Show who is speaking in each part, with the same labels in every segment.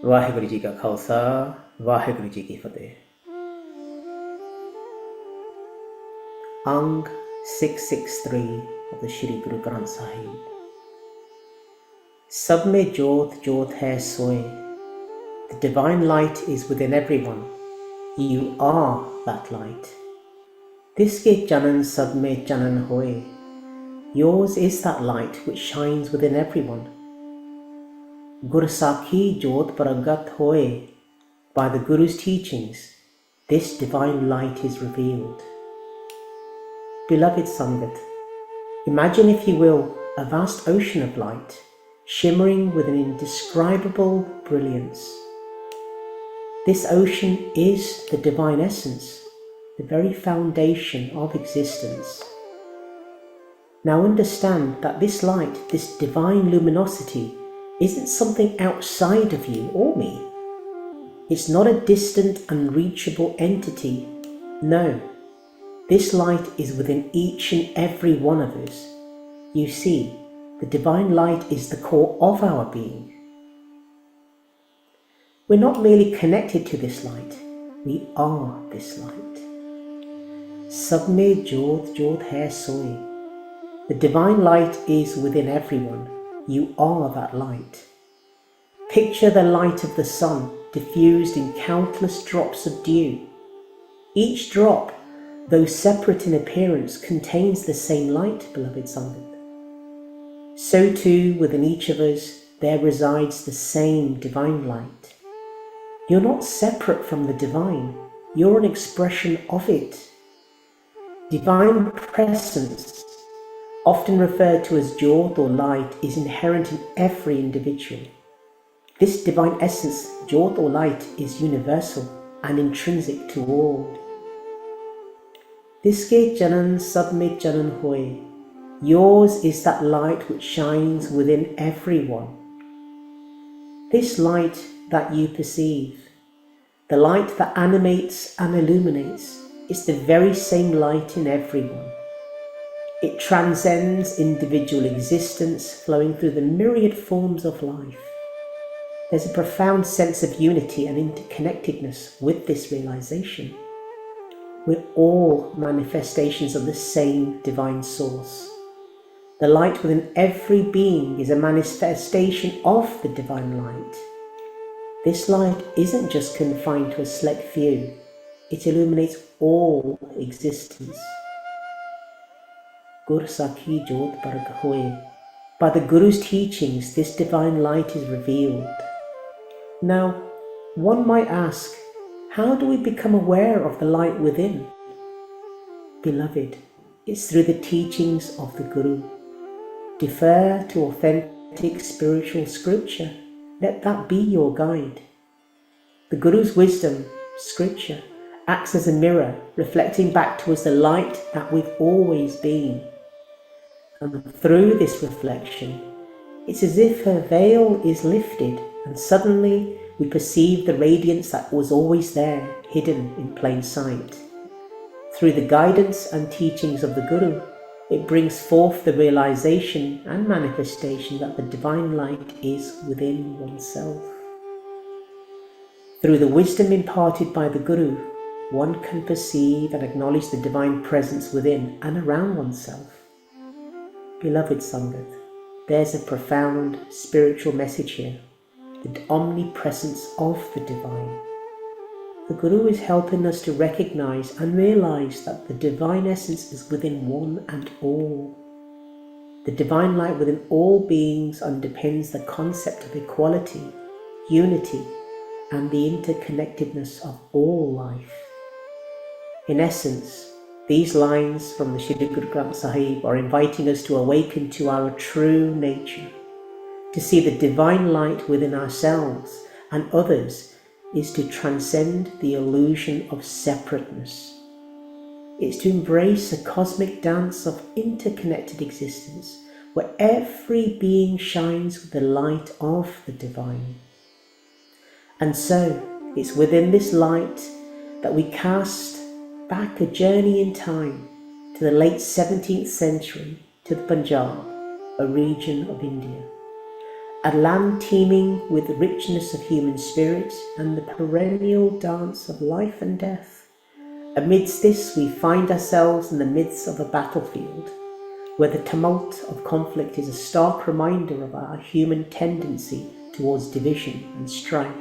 Speaker 1: ਵਾਹਿਗੁਰੂ ਜੀ ਕਾ ਖਾਲਸਾ ਵਾਹਿਗੁਰੂ ਜੀ ਕੀ ਫਤਿਹ। Ang 663 of the Shri Guru Granth Sahib। सब में जोत जोत है सोए, the divine light is within everyone, you are that light। Tiske chanan sab mein chanan hoye, yours is that light which shines within everyone। Gur Sakhi Jot Paragat Hoye, by the Guru's teachings, this divine light is revealed। Beloved Sangat, imagine, if you will, a vast ocean of light, shimmering with an indescribable brilliance. This ocean is the divine essence, the very foundation of existence. Now understand that this light, this divine luminosity, isn't something outside of you or me. It's not a distant, unreachable entity. No, this light is within each and every one of us. You see, the divine light is the core of our being. We're not merely connected to this light, we are this light। Sab mein jot jot hai soye, the divine light is within everyone, you are that light। Picture the light of the sun diffused in countless drops of dew. Each drop, though separate in appearance, contains the same light, beloved Sangat। So too, within each of us, there resides the same divine light। You're not separate from the divine, you're an expression of it। Divine presence, often referred to as Jot or light, is inherent in every individual। This divine essence, Jot or light, is universal and intrinsic to all। Tiske chanan sab mein chanan hoye, yours is that light which shines within everyone। This light that you perceive, the light that animates and illuminates, is the very same light in everyone। It transcends individual existence, flowing through the myriad forms of life। There's a profound sense of unity and interconnectedness with this realization। We're all manifestations of the same divine source। The light within every being is a manifestation of the divine light। This light isn't just confined to a select few, it illuminates all existence। Gur Sakhi Jot Paragat Hoye, by the Guru's teachings, this divine light is revealed। Now, one might ask, how do we become aware of the light within? Beloved, it's through the teachings of the Guru। Defer to authentic spiritual scripture. Let that be your guide। The Guru's wisdom, scripture, acts as a mirror, reflecting back to us the light that we've always been। And through this reflection, it's as if a veil is lifted and suddenly we perceive the radiance that was always there, hidden in plain sight। Through the guidance and teachings of the Guru, it brings forth the realization and manifestation that the divine light is within oneself। Through the wisdom imparted by the Guru, one can perceive and acknowledge the divine presence within and around oneself। Beloved Sangat, there's a profound spiritual message here, the omnipresence of the divine। The Guru is helping us to recognize and realize that the divine essence is within one and all। The divine light within all beings underpins the concept of equality, unity, and the interconnectedness of all life। In essence, these lines from the Shri Guru Granth Sahib are inviting us to awaken to our true nature, to see the divine light within ourselves and others is to transcend the illusion of separateness। It's to embrace a cosmic dance of interconnected existence where every being shines with the light of the divine। And so, it's within this light that we cast back a journey in time to the late 17th century, to the Punjab, a region of India, a land teeming with the richness of human spirit and the perennial dance of life and death. Amidst this, we find ourselves in the midst of a battlefield, where the tumult of conflict is a stark reminder of our human tendency towards division and strife.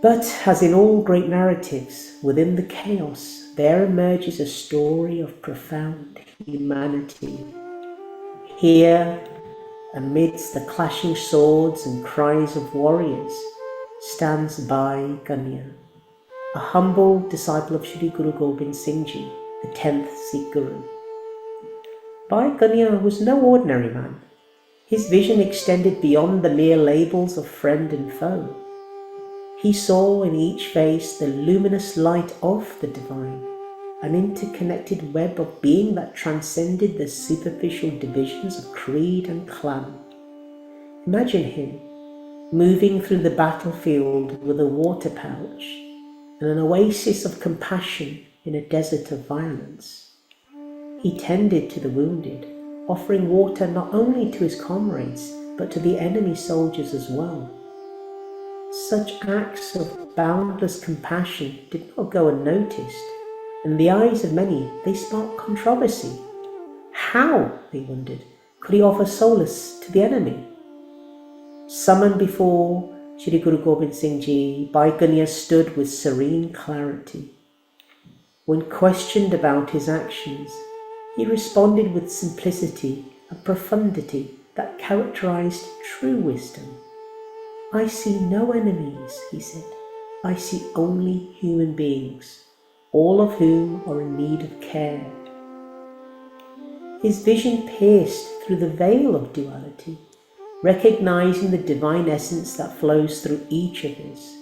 Speaker 1: But as in all great narratives, within the chaos, there emerges a story of profound humanity. Here, amidst the clashing swords and cries of warriors, stands Bhai Ganya, a humble disciple of Shri Guru Gobind Singh Ji, the 10th Sikh Guru. Bhai Ganya was no ordinary man. His vision extended beyond the mere labels of friend and foe. He saw in each face the luminous light of the divine, an interconnected web of being that transcended the superficial divisions of creed and clan. Imagine him moving through the battlefield with a water pouch and an oasis of compassion in a desert of violence. He tended to the wounded, offering water not only to his comrades, but to the enemy soldiers as well. Such acts of boundless compassion did not go unnoticed. In the eyes of many, they sparked controversy. How, they wondered, could he offer solace to the enemy? Summoned before Shri Guru Gobind Singh Ji, Bhai Ganya stood with serene clarity. When questioned about his actions, he responded with simplicity and profundity that characterized true wisdom. I see no enemies, he said. I see only human beings, all of whom are in need of care. His vision pierced through the veil of duality, recognizing the divine essence that flows through each of us.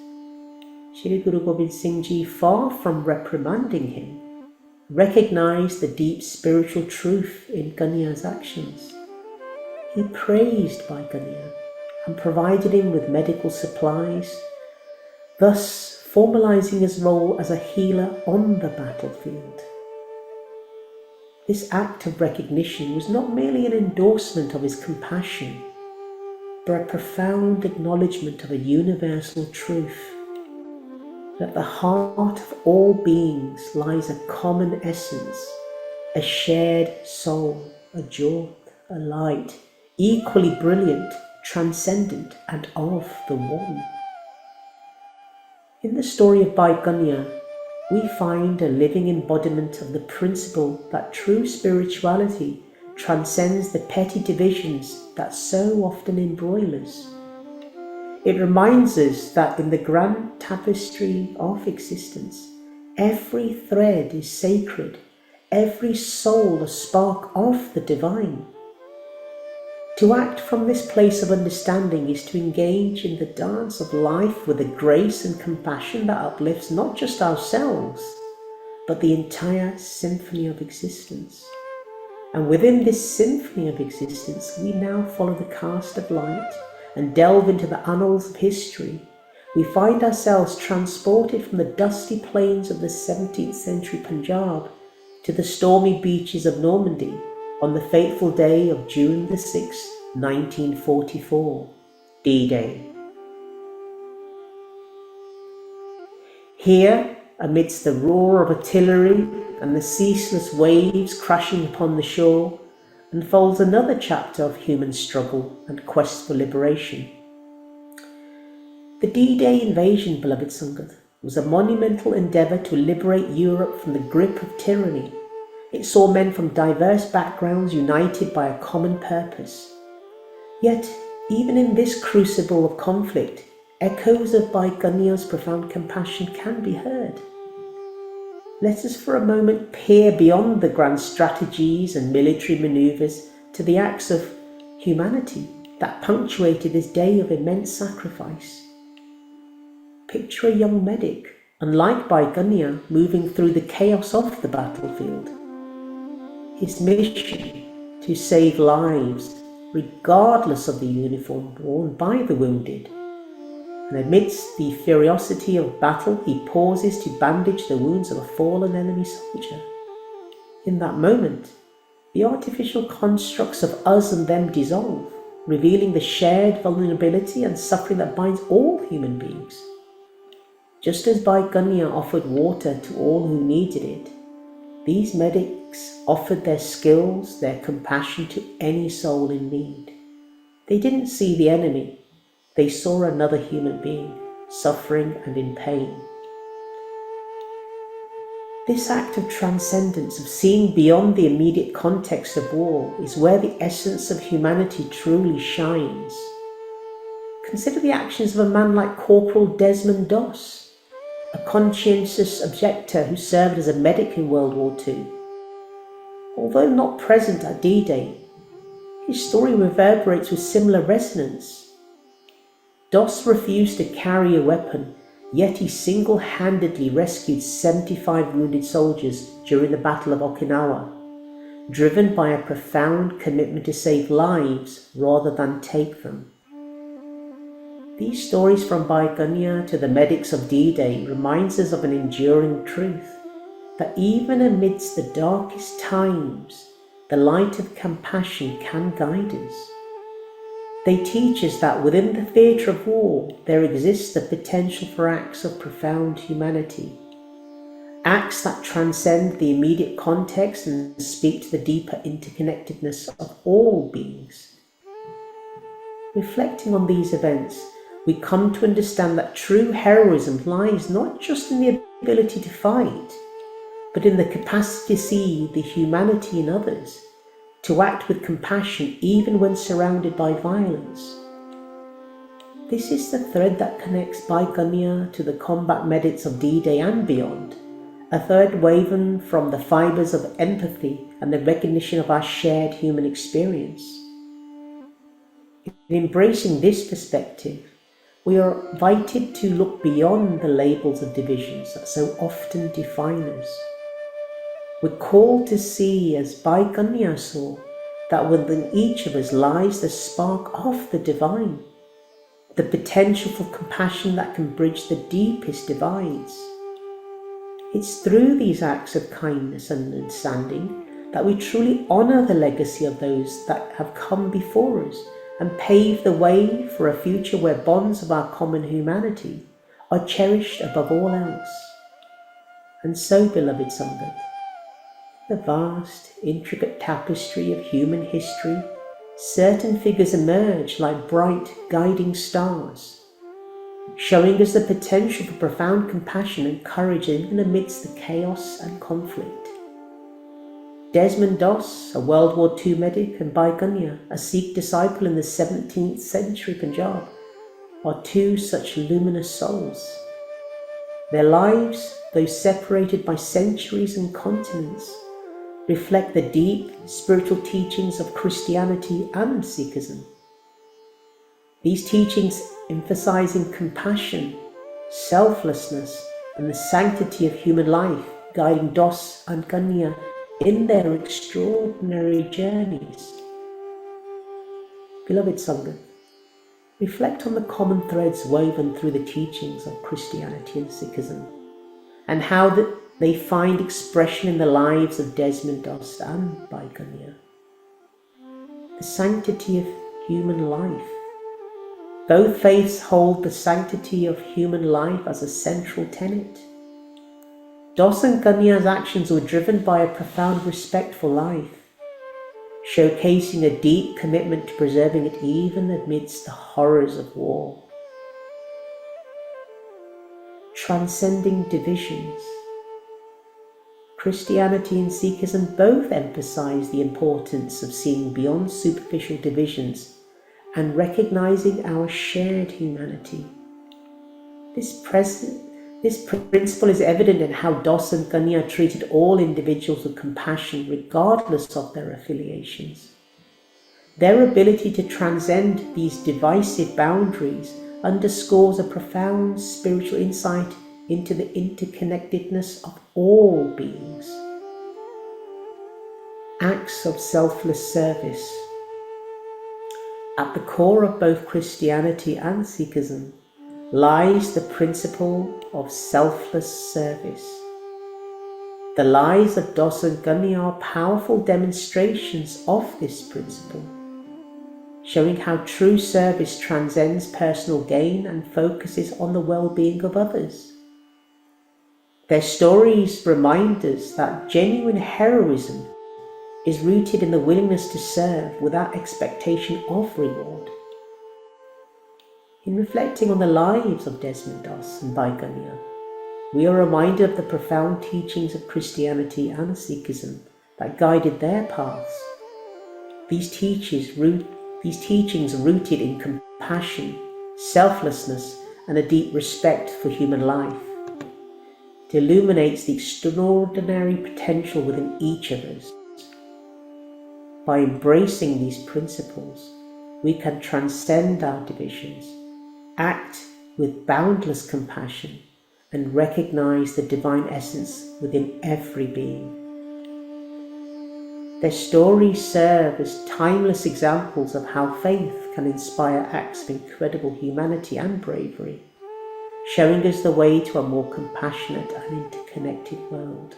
Speaker 1: Shri Guru Gobind Singh Ji, far from reprimanding him, recognized the deep spiritual truth in Ganya's actions. He praised Bhai Ganya and provided him with medical supplies, thus formalizing his role as a healer on the battlefield. This act of recognition was not merely an endorsement of his compassion, but a profound acknowledgement of a universal truth, that at the heart of all beings lies a common essence, a shared soul, a joy, a light, equally brilliant, transcendent, and of the one. In the story of Bhai Ganya, we find a living embodiment of the principle that true spirituality transcends the petty divisions that so often embroil us. It reminds us that in the grand tapestry of existence, every thread is sacred, every soul a spark of the divine. To act from this place of understanding is to engage in the dance of life with a grace and compassion that uplifts not just ourselves, but the entire symphony of existence. And within this symphony of existence, we now follow the cast of light and delve into the annals of history. We find ourselves transported from the dusty plains of the 17th century Punjab to the stormy beaches of Normandy on the fateful day of June the 6th, 1944, D-Day. Here, amidst the roar of artillery and the ceaseless waves crashing upon the shore, unfolds another chapter of human struggle and quest for liberation. The D-Day invasion, beloved Sangat, was a monumental endeavour to liberate Europe from the grip of tyranny. It saw men from diverse backgrounds united by a common purpose. Yet, even in this crucible of conflict, echoes of Bhai Ganya's profound compassion can be heard. Let us for a moment peer beyond the grand strategies and military manoeuvres to the acts of humanity that punctuated this day of immense sacrifice. Picture a young medic, unlike Bhai Ganya, moving through the chaos of the battlefield. His mission to save lives, regardless of the uniform worn by the wounded. And amidst the furiosity of battle, he pauses to bandage the wounds of a fallen enemy soldier. In that moment, the artificial constructs of us and them dissolve, revealing the shared vulnerability and suffering that binds all human beings. Just as Baikanya offered water to all who needed it, these medics offered their skills, their compassion to any soul in need. They didn't see the enemy, they saw another human being suffering and in pain. This act of transcendence, of seeing beyond the immediate context of war, is where the essence of humanity truly shines. Consider the actions of a man like Corporal Desmond Doss, a conscientious objector who served as a medic in World War II. Although not present at D-Day, his story reverberates with similar resonance. Doss refused to carry a weapon, yet he single-handedly rescued 75 wounded soldiers during the Battle of Okinawa, driven by a profound commitment to save lives rather than take them. These stories from Baikanya to the medics of D-Day reminds us of an enduring truth, that even amidst the darkest times, the light of compassion can guide us. They teach us that within the theatre of war, there exists the potential for acts of profound humanity, acts that transcend the immediate context and speak to the deeper interconnectedness of all beings. Reflecting on these events, we come to understand that true heroism lies not just in the ability to fight, but in the capacity to see the humanity in others, to act with compassion even when surrounded by violence. This is the thread that connects Baikanya to the combat medics of D-Day and beyond, a thread woven from the fibres of empathy and the recognition of our shared human experience. In embracing this perspective, we are invited to look beyond the labels of divisions that so often define us. We're called to see, as Baikanya saw, that within each of us lies the spark of the divine, the potential for compassion that can bridge the deepest divides. It's through these acts of kindness and understanding that we truly honour the legacy of those that have come before us and pave the way for a future where bonds of our common humanity are cherished above all else. And so, beloved Sangat, the vast, intricate tapestry of human history, certain figures emerge like bright, guiding stars, showing us the potential for profound compassion and courage even amidst the chaos and conflict. Desmond Doss, a World War II medic, and Baikanya, a Sikh disciple in the 17th century Punjab, are two such luminous souls. Their lives, though separated by centuries and continents, reflect the deep spiritual teachings of Christianity and Sikhism. These teachings emphasizing compassion, selflessness, and the sanctity of human life, guiding Doss and Kanya in their extraordinary journeys. Beloved Sangat, reflect on the common threads woven through the teachings of Christianity and Sikhism, and how they find expression in the lives of Desmond Doss and Baikanya. The sanctity of human life. Both faiths hold the sanctity of human life as a central tenet. Doss and Kanya's actions were driven by a profound respect for life, showcasing a deep commitment to preserving it even amidst the horrors of war. Transcending divisions. Christianity and Sikhism both emphasize the importance of seeing beyond superficial divisions and recognizing our shared humanity. This principle is evident in how Doss and Kanya treated all individuals with compassion regardless of their affiliations. Their ability to transcend these divisive boundaries underscores a profound spiritual insight into the interconnectedness of all beings. Acts of selfless service. At the core of both Christianity and Sikhism lies the principle of selfless service. The lives of Doss and Kanya are powerful demonstrations of this principle. showing how true service transcends personal gain and focuses on the well-being of others. Their stories remind us that genuine heroism is rooted in the willingness to serve without expectation of reward. In reflecting on the lives of Desmond Doss and Bhai Kanya, we are reminded of the profound teachings of Christianity and Sikhism that guided their paths. These teachings rooted in compassion, selflessness, and a deep respect for human life. It illuminates the extraordinary potential within each of us. By embracing these principles, we can transcend our divisions, act with boundless compassion, and recognize the divine essence within every being. Their stories serve as timeless examples of how faith can inspire acts of incredible humanity and bravery, showing us the way to a more compassionate and interconnected world.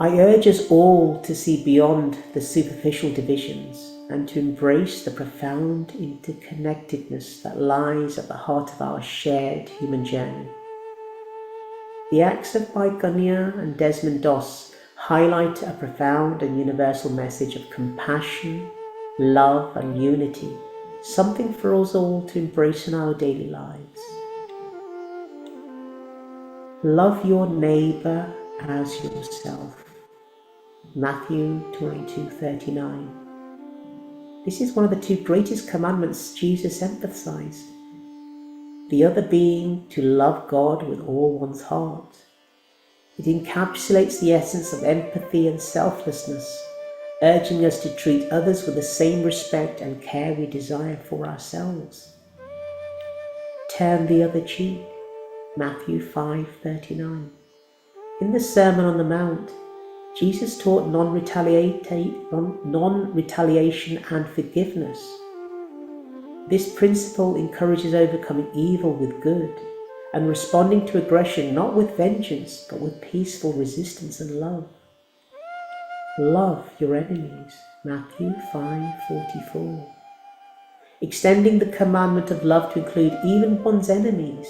Speaker 1: I urge us all to see beyond the superficial divisions and to embrace the profound interconnectedness that lies at the heart of our shared human journey. The acts of Bhai Kanya and Desmond Doss highlight a profound and universal message of compassion, love, and unity, something for us all to embrace in our daily lives. Love your neighbour as yourself. Matthew 22:39. This is one of the two greatest commandments Jesus emphasized. The other being to love God with all one's heart. It encapsulates the essence of empathy and selflessness, urging us to treat others with the same respect and care we desire for ourselves. Turn the other cheek. Matthew 5:39. In the Sermon on the Mount, Jesus taught non-retaliation and forgiveness. This principle encourages overcoming evil with good and responding to aggression not with vengeance but with peaceful resistance and love. Love your enemies. Matthew 5:44. Extending the commandment of love to include even one's enemies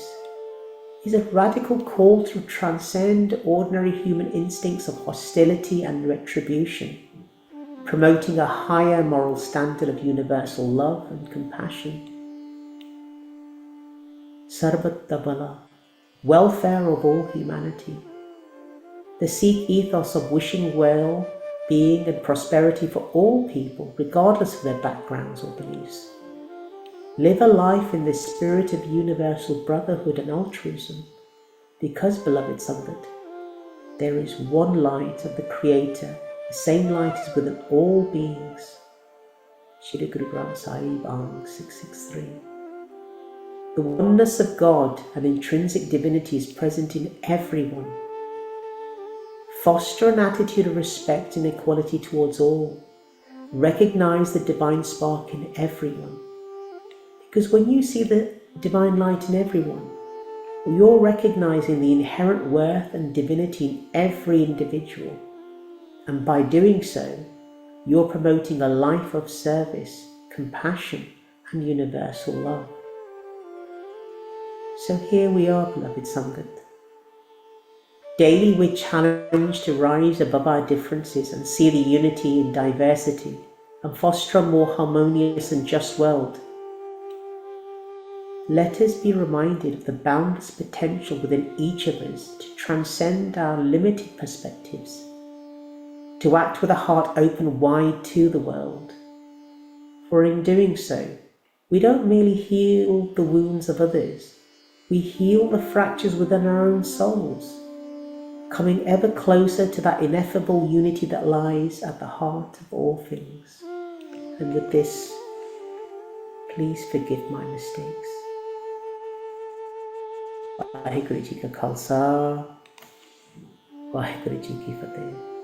Speaker 1: is a radical call to transcend ordinary human instincts of hostility and retribution, promoting a higher moral standard of universal love and compassion. Sarbat Dabala, welfare of all humanity. The Sikh ethos of wishing well-being and prosperity for all people, regardless of their backgrounds or beliefs. Live a life in the spirit of universal brotherhood and altruism, because, beloved Sangat, there is one light of the Creator, the same light is within all beings. Shri Guru Granth Sahib, Ang 663. The oneness of God and intrinsic divinity is present in everyone. Foster an attitude of respect and equality towards all. Recognize the divine spark in everyone. Because when you see the divine light in everyone, you're recognizing the inherent worth and divinity in every individual. And by doing so, you're promoting a life of service, compassion, and universal love. So here we are, beloved Sangat. Daily we're challenged to rise above our differences and see the unity in diversity and foster a more harmonious and just world. Let us be reminded of the boundless potential within each of us to transcend our limited perspectives, to act with a heart open wide to the world. For in doing so, we don't merely heal the wounds of others, we heal the fractures within our own souls, coming ever closer to that ineffable unity that lies at the heart of all things. And with this, please forgive my mistakes. Waheguru ji ਕਾ ਖਾਲਸਾ ਵਾਹਿਗੁਰੂ ਜੀ ਕੀ ਫਤਿਹ।